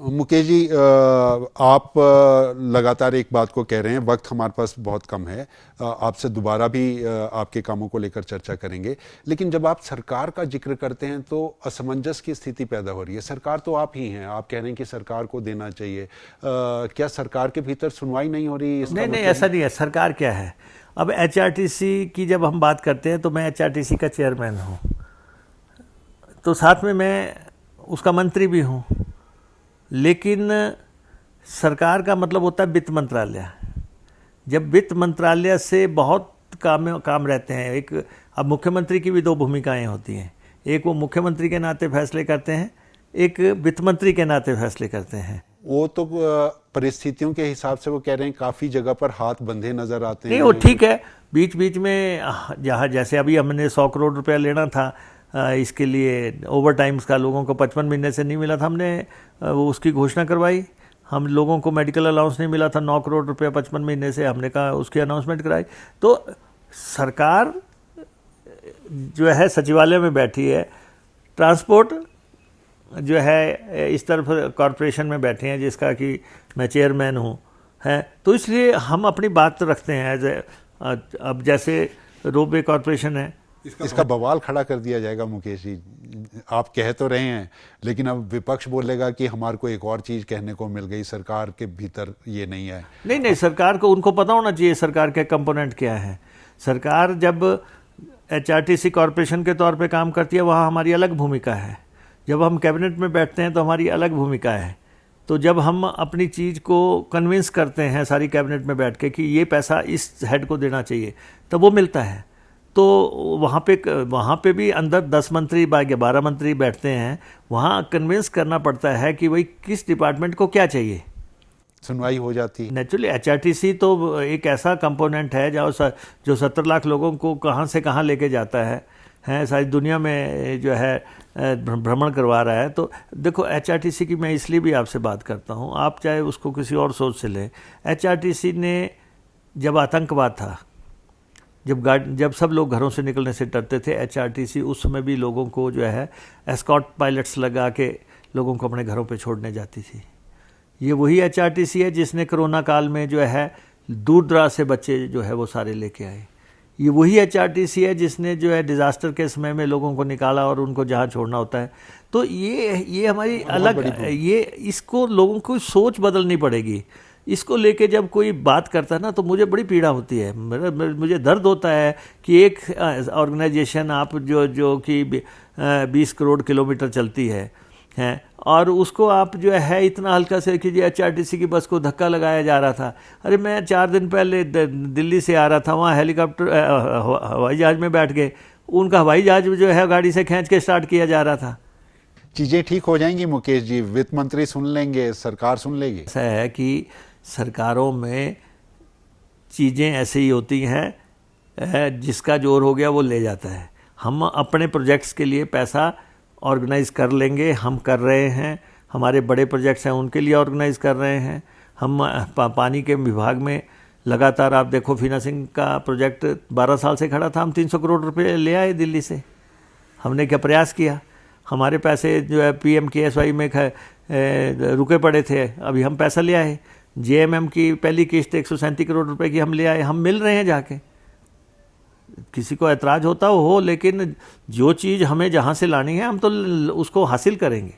मुकेश जी, आप लगातार एक बात को कह रहे हैं, वक्त हमारे पास बहुत कम है। आपसे दोबारा भी आपके कामों को लेकर चर्चा करेंगे, लेकिन जब आप सरकार का जिक्र करते हैं तो असमंजस की स्थिति पैदा हो रही है। सरकार तो आप ही हैं, आप कह रहे हैं कि सरकार को देना चाहिए। क्या सरकार के भीतर सुनवाई नहीं हो रही? इसका नहीं नहीं, मतलब ऐसा नहीं है। सरकार क्या है, अब एचआरटीसी की जब हम बात करते हैं तो मैं एचआरटीसी का चेयरमैन हूँ, तो साथ में मैं उसका मंत्री भी हूँ। लेकिन सरकार का मतलब होता है वित्त मंत्रालय। जब वित्त मंत्रालय से बहुत काम रहते हैं। एक अब मुख्यमंत्री की भी दो भूमिकाएं होती हैं, एक वो मुख्यमंत्री के नाते फैसले करते हैं, एक वित्त मंत्री के नाते फैसले करते हैं। वो तो परिस्थितियों के हिसाब से वो कह रहे हैं, काफी जगह पर हाथ बंधे नजर आते हैं। नहीं, वो ठीक है। बीच बीच में जहाँ जैसे अभी हमने 100 करोड़ रुपया लेना था इसके लिए ओवर टाइम्स का, लोगों को 55 महीने से नहीं मिला था, हमने वो उसकी घोषणा करवाई। हम लोगों को मेडिकल अलाउंस नहीं मिला था 9 करोड़ रुपया 55 महीने से, हमने कहा उसकी अनाउंसमेंट कराई। तो सरकार जो है सचिवालय में बैठी है, ट्रांसपोर्ट जो है इस तरफ कॉरपोरेशन में बैठे हैं जिसका कि मैं चेयरमैन हूँ, है। तो इसलिए हम अपनी बात तो रखते हैं एज ए। अब जैसे रोपवे कॉरपोरेशन है, इसका बवाल खड़ा कर दिया जाएगा। मुकेश जी, आप कह तो रहे हैं, लेकिन अब विपक्ष बोलेगा कि हमारे को एक और चीज कहने को मिल गई, सरकार के भीतर ये नहीं है। नहीं नहीं, सरकार को उनको पता होना चाहिए सरकार के कंपोनेंट क्या है। सरकार जब एचआरटीसी कॉरपोरेशन के तौर पे काम करती है वहाँ हमारी अलग भूमिका है। जब हम कैबिनेट में बैठते हैं तो हमारी अलग भूमिका है। तो जब हम अपनी चीज़ को कन्विंस करते हैं सारी कैबिनेट में बैठ के कि ये पैसा इस हेड को देना चाहिए, तब वो मिलता है। तो वहाँ पे भी अंदर 10 मंत्री 12 मंत्री बैठते हैं, वहाँ कन्विंस करना पड़ता है कि भाई किस डिपार्टमेंट को क्या चाहिए, सुनवाई हो जाती है। नेचुरली एचआरटीसी तो एक ऐसा कंपोनेंट है जो 70 लाख लोगों को कहाँ से कहाँ लेके जाता है सारी दुनिया में जो है भ्रमण करवा रहा है। तो देखो, एचआरटीसी की मैं इसलिए भी आपसे बात करता हूँ, आप चाहे उसको किसी और सोच से लें। एचआरटीसी ने जब आतंकवाद था, जब सब लोग घरों से निकलने से डरते थे, एचआरटीसी उस समय भी लोगों को जो है एस्कॉर्ट पायलट्स लगा के लोगों को अपने घरों पे छोड़ने जाती थी। ये वही एचआरटीसी है जिसने कोरोना काल में जो है दूर दराज से बच्चे जो है वो सारे लेके आए। ये वही एचआरटीसी है जिसने जो है डिज़ास्टर के समय में लोगों को निकाला और उनको जहाँ छोड़ना होता है। तो ये हमारी अलग, ये इसको लोगों को सोच बदलनी पड़ेगी। इसको लेके जब कोई बात करता है ना तो मुझे बड़ी पीड़ा होती है, मुझे दर्द होता है कि एक ऑर्गेनाइजेशन आप जो कि 20 करोड़ किलोमीटर चलती है और उसको आप जो है इतना हल्का से कीजिए। एचआरटीसी की बस को धक्का लगाया जा रहा था। अरे मैं 4 दिन पहले दिल्ली से आ रहा था, वहाँ हेलीकॉप्टर हवाई जहाज़ में बैठ गए, उनका हवाई जहाज़ जो है गाड़ी से खींच के स्टार्ट किया जा रहा था। चीज़ें ठीक हो जाएंगी मुकेश जी, वित्त मंत्री सुन लेंगे, सरकार सुन लेगी। ऐसा है कि सरकारों में चीज़ें ऐसे ही होती हैं, जिसका जोर हो गया वो ले जाता है। हम अपने प्रोजेक्ट्स के लिए पैसा ऑर्गेनाइज़ कर लेंगे, हम कर रहे हैं। हमारे बड़े प्रोजेक्ट्स हैं उनके लिए ऑर्गेनाइज़ कर रहे हैं हम। पानी के विभाग में लगातार आप देखो, फीना सिंह का प्रोजेक्ट 12 साल से खड़ा था, हम 300 करोड़ रुपए ले आए दिल्ली से। हमने क्या प्रयास किया? हमारे पैसे जो है PMKSY में रुके पड़े थे, अभी हम पैसा ले आए। JMM की पहली किस्त 137 करोड़ रुपए की हम ले आए, हम मिल रहे हैं जाके। किसी को ऐतराज़ होता हो, लेकिन जो चीज़ हमें जहाँ से लानी है हम तो उसको हासिल करेंगे।